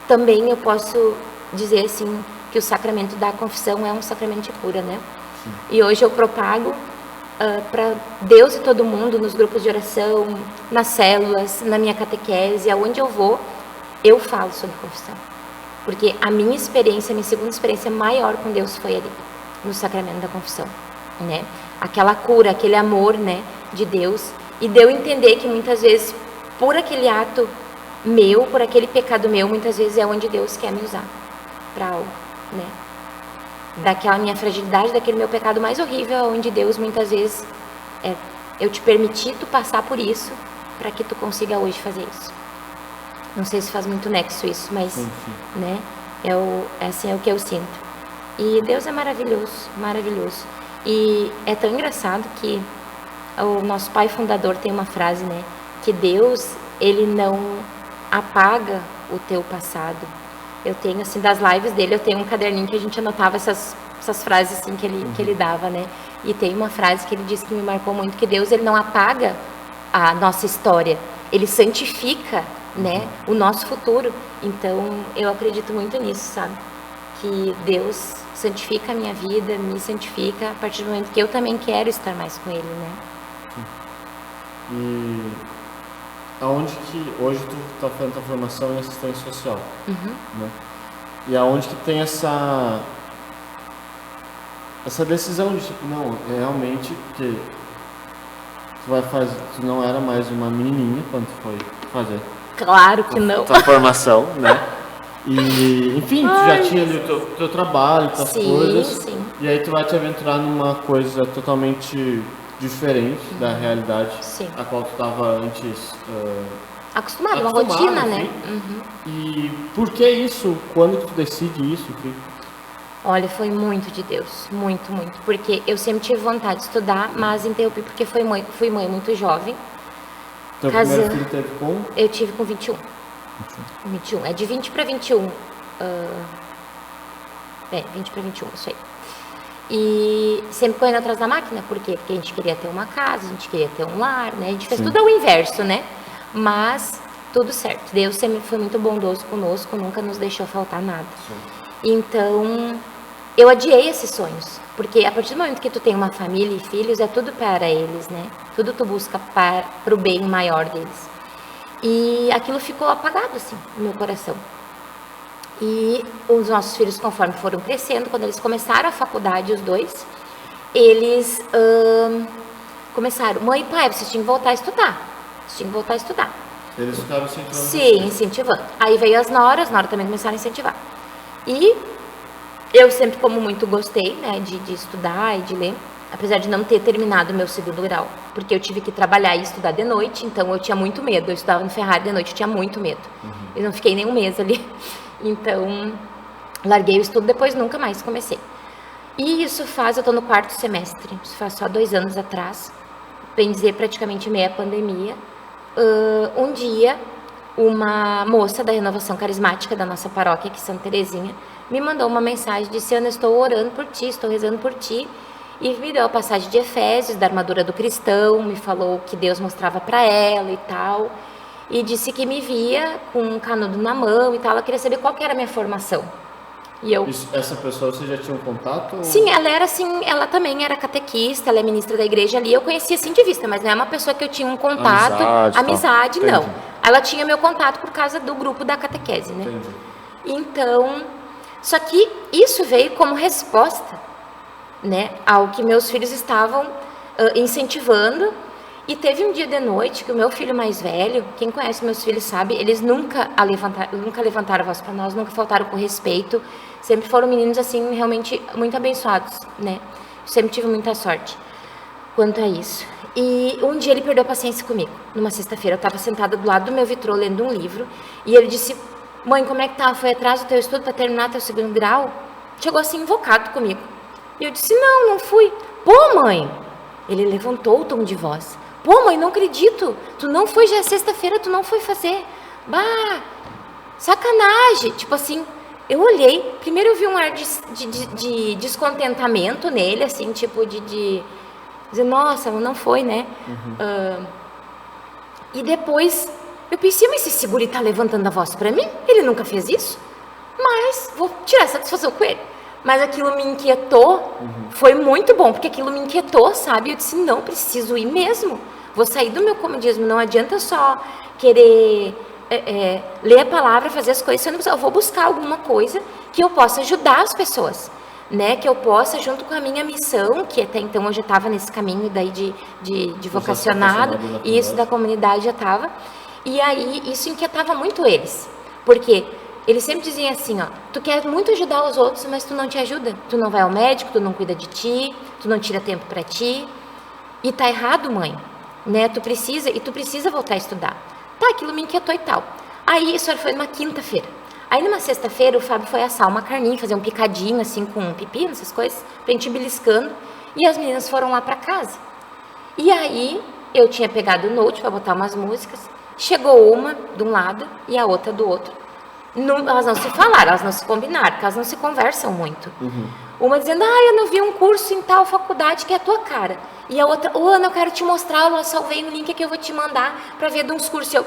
também eu posso dizer assim, que o sacramento da confissão é um sacramento de cura, né? Sim. E hoje eu propago para Deus e todo mundo, nos grupos de oração, nas células, na minha catequese, aonde eu vou, eu falo sobre confissão. Porque a minha segunda experiência maior com Deus foi ali, no sacramento da confissão, né? Aquela cura, aquele amor, né, de Deus. E deu a entender que muitas vezes, por aquele ato meu, por aquele pecado meu, muitas vezes é onde Deus quer me usar para algo, né? Daquela minha fragilidade, daquele meu pecado mais horrível, onde Deus muitas vezes eu te permiti tu passar por isso para que tu consiga hoje fazer isso. Não sei se faz muito nexo isso, mas sim. Né, assim é o que eu sinto. E Deus é maravilhoso, maravilhoso. E é tão engraçado que o nosso pai fundador tem uma frase, né, que Deus, ele não apaga o teu passado. Eu tenho, assim, das lives dele, eu tenho um caderninho que a gente anotava essas frases, assim, que ele dava, né? E tem uma frase que ele disse que me marcou muito, que Deus, ele não apaga a nossa história, ele santifica, né, o nosso futuro. Então, eu acredito muito nisso, sabe? Que Deus santifica a minha vida, me santifica a partir do momento que eu também quero estar mais com Ele, né? E aonde que hoje tu tá fazendo tua formação em assistência social, né? E aonde que tem essa decisão de tipo, não, realmente que tu não era mais uma menininha quando tu foi fazer. Claro que não. Tua formação, né? E, enfim, tu já tinha ali o teu trabalho, tuas coisas. Sim. E aí tu vai te aventurar numa coisa totalmente diferente da realidade a qual tu estava antes acostumado, uma rotina, enfim, né? E por que isso? Quando tu decide isso? Olha, foi muito de Deus, muito, muito. Porque eu sempre tive vontade de estudar, mas interrompi porque fui mãe muito jovem. Teu primeiro filho teve com? Eu tive com 21. 21. É de 20 para 21. 20 para 21, isso aí. E sempre correndo atrás da máquina, por quê? Porque a gente queria ter uma casa, a gente queria ter um lar, né? A gente fez tudo ao inverso, né? Mas tudo certo. Deus sempre foi muito bondoso conosco, nunca nos deixou faltar nada. Sim. Então, eu adiei esses sonhos, porque a partir do momento que tu tem uma família e filhos, é tudo para eles, né? Tudo tu busca para o bem maior deles. E aquilo ficou apagado, assim, no meu coração. E os nossos filhos, conforme foram crescendo, quando eles começaram a faculdade, os dois, eles começaram, mãe e pai, vocês tinham que voltar a estudar. Vocês tinham que voltar a estudar. Eles ficaram incentivando? Sim, incentivando. Aí veio as noras também começaram a incentivar. E eu sempre, como muito gostei, né, de estudar e de ler, apesar de não ter terminado o meu segundo grau, porque eu tive que trabalhar e estudar de noite, então eu tinha muito medo. Eu estudava no Ferrari de noite, eu tinha muito medo. Eu não fiquei nem um mês ali. Então, larguei o estudo, depois nunca mais comecei. E isso eu tô no 4º semestre, isso faz só 2 anos atrás, bem dizer, praticamente meia pandemia. Um dia, uma moça da renovação carismática da nossa paróquia, aqui em Santa Terezinha, me mandou uma mensagem, disse: Ana, estou orando por ti, estou rezando por ti. E me deu a passagem de Efésios, da armadura do cristão, me falou que Deus mostrava para ela e tal. E disse que me via com um canudo na mão e tal, ela queria saber qual que era a minha formação. E eu... Essa pessoa, você já tinha um contato? Ou... Sim, ela era assim, ela também era catequista, ela é ministra da igreja ali, eu conhecia assim de vista, mas não é uma pessoa que eu tinha um contato, amizade não. Entendi. Ela tinha meu contato por causa do grupo da catequese, né? Entendi. Então, só que isso veio como resposta, né, ao que meus filhos estavam incentivando. E teve um dia de noite que o meu filho mais velho, quem conhece meus filhos sabe, eles nunca levantaram a voz para nós, nunca faltaram com respeito, sempre foram meninos assim realmente muito abençoados, né? Sempre tive muita sorte quanto a isso. E um dia ele perdeu a paciência comigo, numa sexta-feira, eu estava sentada do lado do meu vitrô lendo um livro, e ele disse: mãe, como é que tá? Foi atrás do teu estudo para terminar teu segundo grau? Chegou assim invocado comigo. E eu disse: não fui. Pô, mãe! Ele levantou o tom de voz. Pô, mãe, não acredito, tu não foi, já é sexta-feira, tu não foi fazer. Bah, sacanagem. Tipo assim, eu olhei, primeiro eu vi um ar de descontentamento nele, assim, tipo de dizer, nossa, não foi, né? E depois eu pensei, mas esse guri tá levantando a voz pra mim? Ele nunca fez isso? Mas vou tirar satisfação com ele. Mas aquilo me inquietou, foi muito bom, porque aquilo me inquietou, sabe? Eu disse, não, preciso ir mesmo. Vou sair do meu comodismo, não adianta só querer ler a palavra, fazer as coisas, eu vou buscar alguma coisa que eu possa ajudar as pessoas, né? Que eu possa, junto com a minha missão, que até então eu já estava nesse caminho daí de vocacionado, e isso da comunidade já estava. E aí isso inquietava muito eles, porque eles sempre diziam assim, ó, tu quer muito ajudar os outros, mas tu não te ajuda, tu não vai ao médico, tu não cuida de ti, tu não tira tempo para ti, e tá errado, mãe, né? Tu precisa voltar a estudar. Tá, aquilo me inquietou e tal. Aí isso foi numa quinta-feira. Aí numa sexta-feira o Fábio foi assar uma carninha, fazer um picadinho assim com um pepino, essas coisas, pra gente ir beliscando, e as meninas foram lá para casa. E aí eu tinha pegado o note para botar umas músicas, chegou uma de um lado e a outra do outro. Elas não se falaram, elas não se combinaram, porque elas não se conversam muito. Uma dizendo, eu não vi um curso em tal faculdade que é a tua cara. E a outra, Ana, eu quero te mostrar, eu salvei um link que eu vou te mandar para ver de uns cursos. Eu,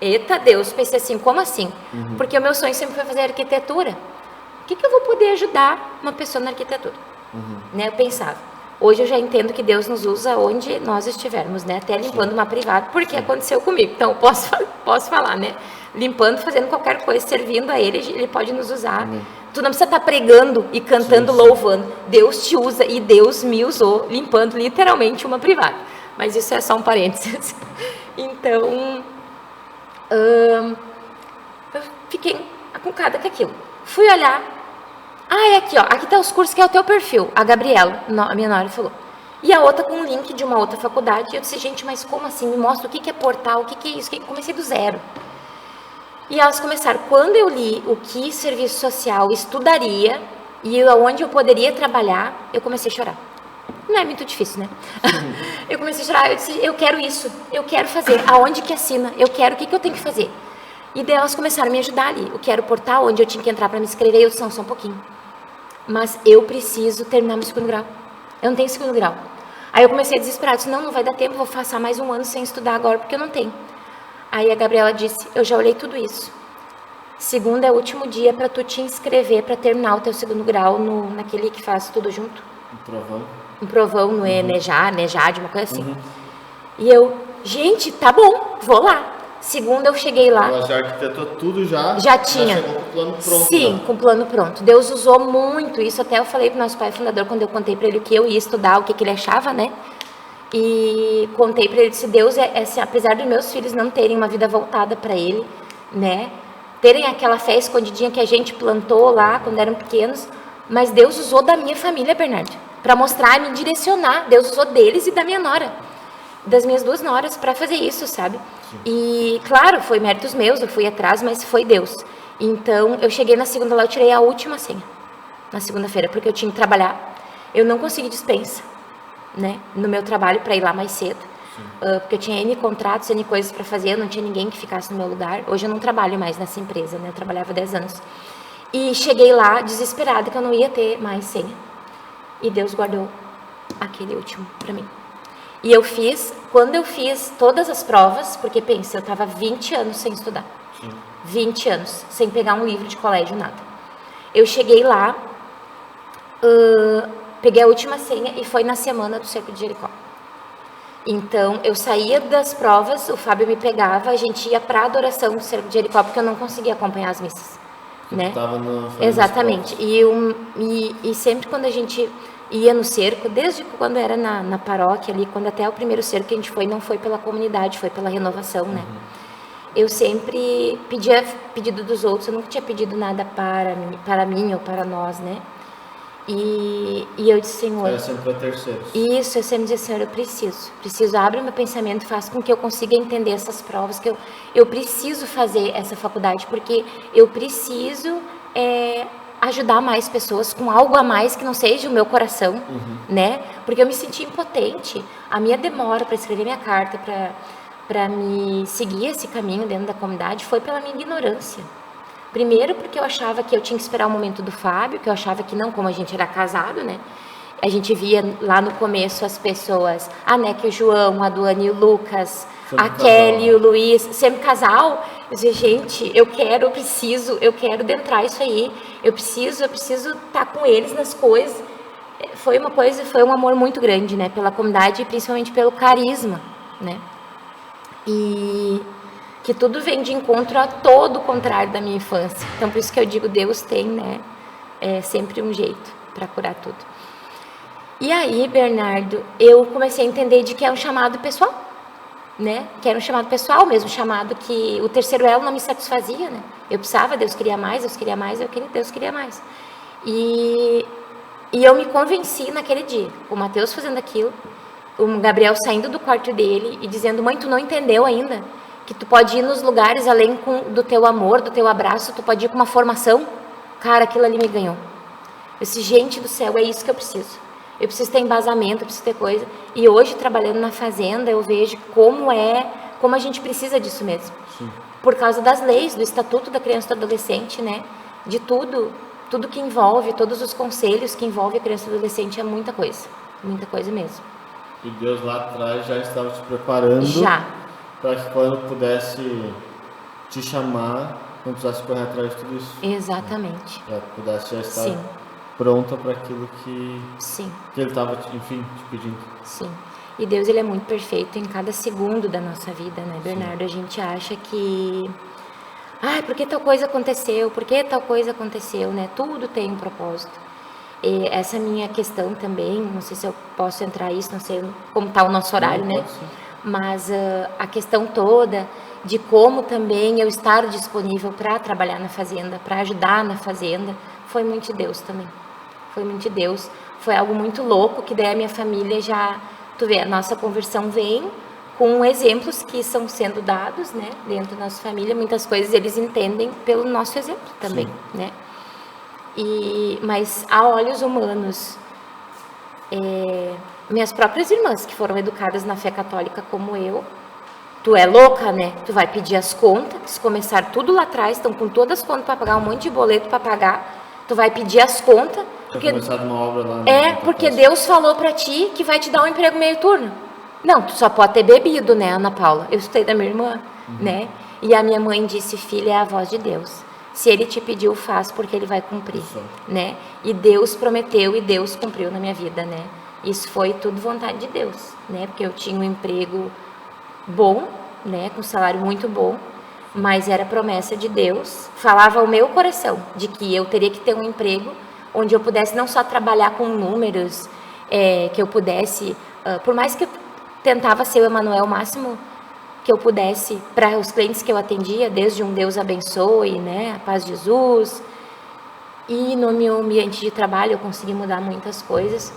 eita Deus, pensei assim, como assim? Porque o meu sonho sempre foi fazer arquitetura. O que eu vou poder ajudar uma pessoa na arquitetura? Né, eu pensava. Hoje eu já entendo que Deus nos usa onde nós estivermos, né? Até limpando uma privada, porque aconteceu comigo. Então, eu posso falar, né? Limpando, fazendo qualquer coisa, servindo a Ele pode nos usar. Tu não precisa estar pregando e cantando, louvando. Deus te usa e Deus me usou limpando literalmente uma privada. Mas isso é só um parênteses. Então, eu fiquei acucada com aquilo. Fui olhar. É aqui, ó. Aqui tá os cursos que é o teu perfil. A Gabriela, a minha nora, falou. E a outra com um link de uma outra faculdade. E eu disse, gente, mas como assim? Me mostra o que é portal, o que é isso? Comecei do zero. E elas começaram. Quando eu li o que serviço social estudaria e onde eu poderia trabalhar, eu comecei a chorar. Não é muito difícil, né? Eu comecei a chorar. Eu disse, eu quero isso. Eu quero fazer. Aonde que assina? Eu quero. O que eu tenho que fazer? E daí elas começaram a me ajudar ali. O que era o portal onde eu tinha que entrar para me inscrever. Eu disse, não, só um pouquinho. Mas eu preciso terminar meu segundo grau. Eu não tenho segundo grau. Aí eu comecei a desesperar. Eu disse, não vai dar tempo. Vou passar mais um ano sem estudar agora porque eu não tenho. Aí a Gabriela disse, eu já olhei tudo isso. Segunda é o último dia para tu te inscrever para terminar o teu segundo grau naquele que faz tudo junto. Um provão no NEJAD, uma coisa assim. E eu, gente, tá bom, vou lá. Segunda eu cheguei lá. Ela já arquitetou tudo já tinha. Já chegou com o plano pronto. Sim, com o plano pronto. Deus usou muito isso. Até eu falei pro nosso pai fundador, quando eu contei para ele o que eu ia estudar, o que ele achava, né? E contei para ele, disse, Deus, assim, apesar dos meus filhos não terem uma vida voltada para ele, né? Terem aquela fé escondidinha que a gente plantou lá quando eram pequenos, mas Deus usou da minha família, Bernardo, para mostrar e me direcionar. Deus usou deles e da minha nora, das minhas duas noras, para fazer isso, sabe? Sim. E, claro, foi méritos meus, eu fui atrás, mas foi Deus. Então, eu cheguei na segunda lá, eu tirei a última senha, na segunda-feira, porque eu tinha que trabalhar. Eu não consegui dispensa, né, no meu trabalho para ir lá mais cedo, porque eu tinha N contratos, N coisas para fazer, eu não tinha ninguém que ficasse no meu lugar. Hoje eu não trabalho mais nessa empresa, né, eu trabalhava 10 anos. E cheguei lá desesperada que eu não ia ter mais senha. E Deus guardou aquele último para mim. E eu fiz, quando eu fiz todas as provas, porque pensa, eu estava 20 anos sem estudar. 20 anos, sem pegar um livro de colégio, nada. Eu cheguei lá, peguei a última senha e foi na semana do Cerco de Jericó. Então, eu saía das provas, o Fábio me pegava, a gente ia para a adoração do Cerco de Jericó, porque eu não conseguia acompanhar as missas, né? Exatamente. E sempre quando a gente ia no cerco, desde quando era na paróquia ali, quando até o primeiro cerco que a gente foi, não foi pela comunidade, foi pela renovação, né? Eu sempre pedia pedido dos outros, eu nunca tinha pedido nada para mim ou para nós, né? E eu disse, Senhor... Era sempre para terceiros. Isso, eu sempre dizia, Senhor, eu preciso, abre o meu pensamento, faz com que eu consiga entender essas provas, que eu preciso fazer essa faculdade, porque eu preciso ajudar mais pessoas com algo a mais que não seja o meu coração, né? Porque eu me senti impotente. A minha demora para escrever minha carta, para me seguir esse caminho dentro da comunidade, foi pela minha ignorância. Primeiro porque eu achava que eu tinha que esperar o momento do Fábio, que eu achava que não, como a gente era casado, né? A gente via lá no começo as pessoas, a Neca e o João, a Duane e o Lucas, sempre a Kelly e o Luiz, sempre casal. Eu dizia, gente, eu preciso adentrar isso aí. Eu preciso estar com eles nas coisas. Foi um amor muito grande, né? Pela comunidade e principalmente pelo carisma, né? E que tudo vem de encontro a todo o contrário da minha infância. Então, por isso que eu digo, Deus tem, né, sempre um jeito para curar tudo. E aí, Bernardo, eu comecei a entender de que é um chamado pessoal, né? Que era um chamado pessoal mesmo, um chamado que o terceiro elo não me satisfazia, né? Eu precisava, Deus queria mais, Deus queria mais, Deus queria mais. E eu me convenci naquele dia, o Mateus fazendo aquilo, o Gabriel saindo do quarto dele e dizendo, mãe, tu não entendeu ainda que tu pode ir nos lugares além do teu amor, do teu abraço, tu pode ir com uma formação? Cara, aquilo ali me ganhou. Eu disse, gente do céu, é isso que eu preciso. Eu preciso ter embasamento, eu preciso ter coisa. E hoje, trabalhando na fazenda, eu vejo como a gente precisa disso mesmo. Sim. Por causa das leis, do Estatuto da Criança e do Adolescente, né? De tudo que envolve, todos os conselhos que envolvem a criança e o adolescente é muita coisa mesmo. E Deus lá atrás já estava te preparando para que quando pudesse te chamar, não precisasse correr atrás de tudo isso. Exatamente. Já pudesse já estar pronta para aquilo que ele estava, enfim, te pedindo. Sim. E Deus, ele é muito perfeito em cada segundo da nossa vida, né, Bernardo? Sim. A gente acha que... por que tal coisa aconteceu? Por que tal coisa aconteceu, né? Tudo tem um propósito. E essa minha questão também, não sei se eu posso entrar nisso, não sei como está o nosso horário, né? Mas a questão toda de como também eu estar disponível para trabalhar na fazenda, para ajudar na fazenda, foi muito de Deus também. Foi muito de Deus. Foi algo muito louco, que daí a minha família já... Tu vê, a nossa conversão vem com exemplos que estão sendo dados, né, dentro da nossa família. Muitas coisas eles entendem pelo nosso exemplo também, né? Mas a olhos humanos, minhas próprias irmãs que foram educadas na fé católica como eu, tu é louca, né? Tu vai pedir as contas, começar tudo lá atrás, estão com todas as contas para pagar, um monte de boleto para pagar, tu vai pedir as contas, porque uma obra lá, porque Deus falou para ti que vai te dar um emprego meio turno. Não, tu só pode ter bebido, né, Ana Paula? Eu escutei da minha irmã, né? E a minha mãe disse, filha, é a voz de Deus. Se ele te pediu, faz, porque ele vai cumprir, né? E Deus prometeu e Deus cumpriu na minha vida, né? Isso foi tudo vontade de Deus, né? Porque eu tinha um emprego bom, né? Com salário muito bom, mas era promessa de Deus. Falava ao meu coração de que eu teria que ter um emprego onde eu pudesse não só trabalhar com números, que eu pudesse, por mais que eu tentava ser o Emanuel o máximo que eu pudesse para os clientes que eu atendia, desde um Deus abençoe, né, a paz de Jesus, e no meu ambiente de trabalho eu consegui mudar muitas coisas,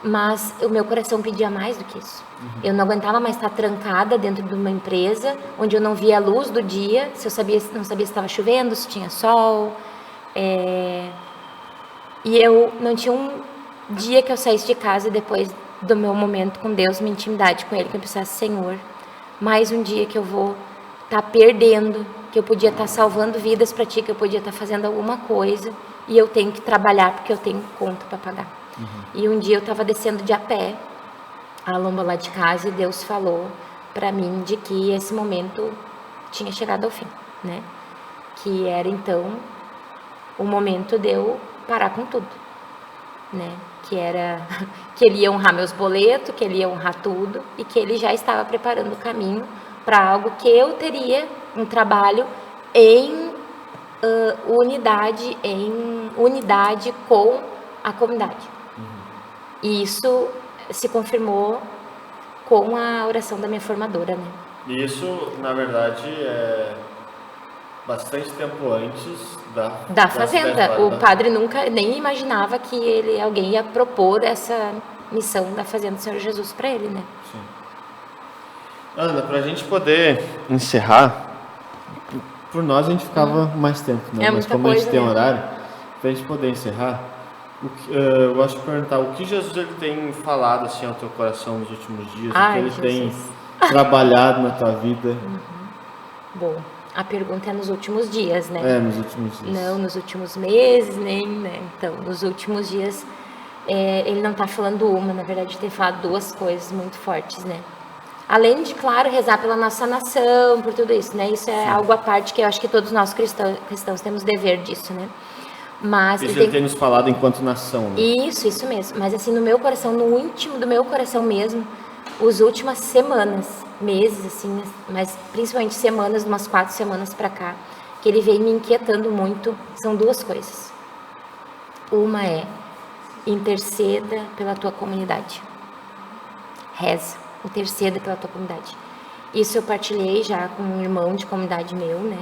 mas o meu coração pedia mais do que isso. Eu não aguentava mais estar trancada dentro de uma empresa onde eu não via a luz do dia, se eu não sabia se estava chovendo, se tinha sol, e eu não tinha um dia que eu saísse de casa depois do meu momento com Deus, minha intimidade com Ele, que eu pensasse, Senhor, mais um dia que eu vou estar perdendo, que eu podia estar salvando vidas para Ti, que eu podia estar fazendo alguma coisa, e eu tenho que trabalhar porque eu tenho conta para pagar. E um dia eu estava descendo de a pé, a lomba lá de casa, e Deus falou para mim de que esse momento tinha chegado ao fim, né? Que era então o momento de eu parar com tudo, né? Que Ele ia honrar meus boletos, que Ele ia honrar tudo, e que Ele já estava preparando o caminho para algo que eu teria, um trabalho em unidade com a comunidade. E isso se confirmou com a oração da minha formadora, né? E isso, na verdade, é bastante tempo antes da fazenda. O padre nunca nem imaginava que alguém ia propor essa missão da Fazenda do Senhor Jesus para ele, né? Sim. Ana, para a gente poder encerrar, por nós a gente ficava mais tempo, né? Mas como a gente tem horário, para a gente poder encerrar, eu gosto de perguntar o que Jesus ele tem falado assim ao teu coração nos últimos dias, o que ele tem trabalhado na tua vida. Bom, a pergunta é nos últimos dias, né? Nos últimos dias. Não nos últimos meses, nem, né? Então, nos últimos dias, ele não está falando uma, na verdade, tem falado duas coisas muito fortes, né? Além de, claro, rezar pela nossa nação, por tudo isso, né? Isso é algo à parte que eu acho que todos nós cristãos temos dever disso, né? Mas ele tem nos falado enquanto nação, né? Isso mesmo. Mas assim, no meu coração, no íntimo do meu coração mesmo, As últimas semanas, meses, assim, mas principalmente semanas, umas 4 semanas pra cá, que ele veio me inquietando muito, são 2 coisas. Uma é, interceda pela tua comunidade. Reza, interceda pela tua comunidade. Isso eu partilhei já com um irmão de comunidade meu, né?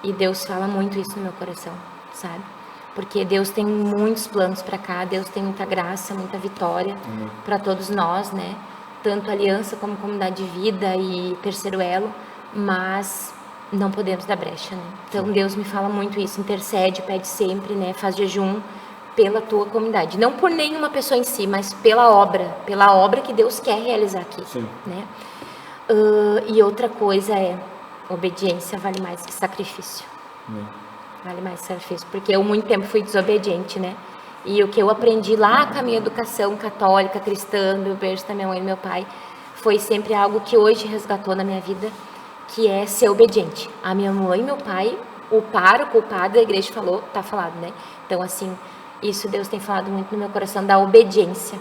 E Deus fala muito isso no meu coração, sabe? Porque Deus tem muitos planos pra cá, Deus tem muita graça, muita vitória pra todos nós, né? Tanto aliança como comunidade de vida e terceiro elo, mas não podemos dar brecha, né? Então Deus me fala muito isso, intercede, pede sempre, né? Faz jejum pela tua comunidade, não por nenhuma pessoa em si, mas pela obra que Deus quer realizar aqui, né? E outra coisa é, obediência vale mais que sacrifício. Vale mais que sacrifício, porque eu muito tempo fui desobediente, né? E o que eu aprendi lá com a minha educação católica, cristã, meu berço da minha mãe e meu pai, foi sempre algo que hoje resgatou na minha vida, que é ser obediente. A minha mãe e meu pai, o pároco, o padre da igreja falou, tá falado, né? Então, assim, isso Deus tem falado muito no meu coração, da obediência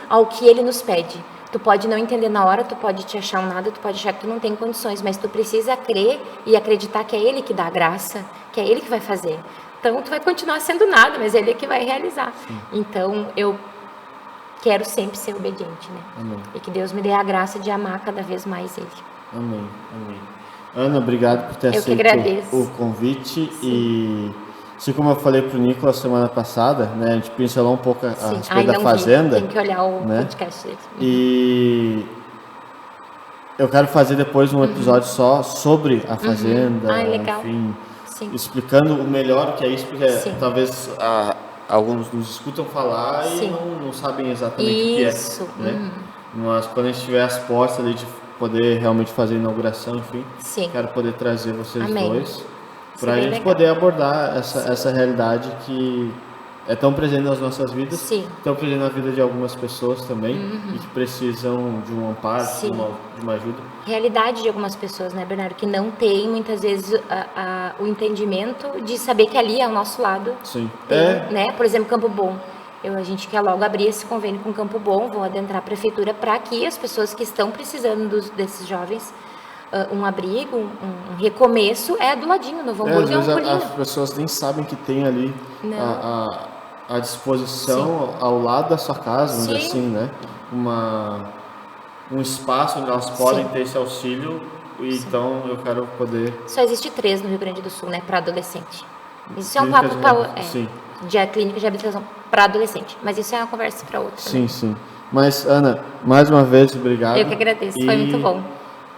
ao que Ele nos pede. Tu pode não entender na hora, tu pode te achar um nada, tu pode achar que tu não tem condições, mas tu precisa crer e acreditar que é Ele que dá a graça, que é Ele que vai fazer. Então, tu vai continuar sendo nada, mas Ele é que vai realizar. Então, eu quero sempre ser obediente, né? Amém. E que Deus me dê a graça de amar cada vez mais Ele. Amém, amém. Ana, obrigado por ter aceito o convite. E assim como eu falei pro Nicolas semana passada, né, a gente pincelou um pouco a respeito da Fazenda. Tem que olhar o né? podcast dele. E eu quero fazer depois um episódio só sobre a Fazenda, legal. enfim, explicando o melhor que é isso, porque talvez alguns nos escutam falar e não sabem exatamente o que é, né? Mas quando a gente tiver as portas ali de poder realmente fazer a inauguração, enfim, quero poder trazer vocês dois para a gente poder abordar essa realidade que é tão presente nas nossas vidas, tão presente na vida de algumas pessoas também, e que precisam de um amparo, de uma ajuda. Realidade de algumas pessoas, né, Bernardo, que não tem muitas vezes o entendimento de saber que ali é ao nosso lado. Né? Por exemplo, Campo Bom. A gente quer logo abrir esse convênio com Campo Bom, vou adentrar a prefeitura para que as pessoas que estão precisando desses jovens um abrigo, um recomeço, é do ladinho, no Novo Hamburgo, às vezes as pessoas nem sabem que tem ali à disposição, ao lado da sua casa, vamos dizer assim, né? Um espaço onde elas podem ter esse auxílio, e então eu quero poder... Só existe 3 no Rio Grande do Sul, né, para adolescente. Isso é um papo para... de clínica de habilitação para adolescente, mas isso é uma conversa para outra. Sim. Mas, Ana, mais uma vez, obrigado. Eu que agradeço, foi muito bom.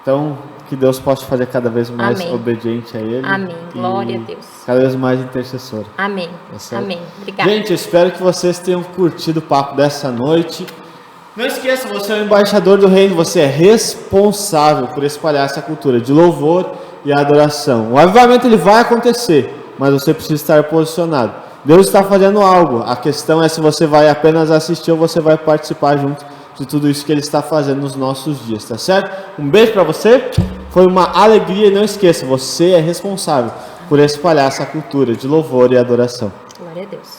Então, que Deus possa fazer cada vez mais obediente a Ele. Amém. Glória a Deus. Cada vez mais intercessor. Amém. Amém. Obrigada. Gente, eu espero que vocês tenham curtido o papo dessa noite. Não esqueça, você é o embaixador do reino, você é responsável por espalhar essa cultura de louvor e adoração. O avivamento ele vai acontecer, mas você precisa estar posicionado. Deus está fazendo algo. A questão é se você vai apenas assistir ou você vai participar junto de tudo isso que Ele está fazendo nos nossos dias, tá certo? Um beijo para você. Foi uma alegria e não esqueça, você é responsável por espalhar essa cultura de louvor e adoração. Glória a Deus.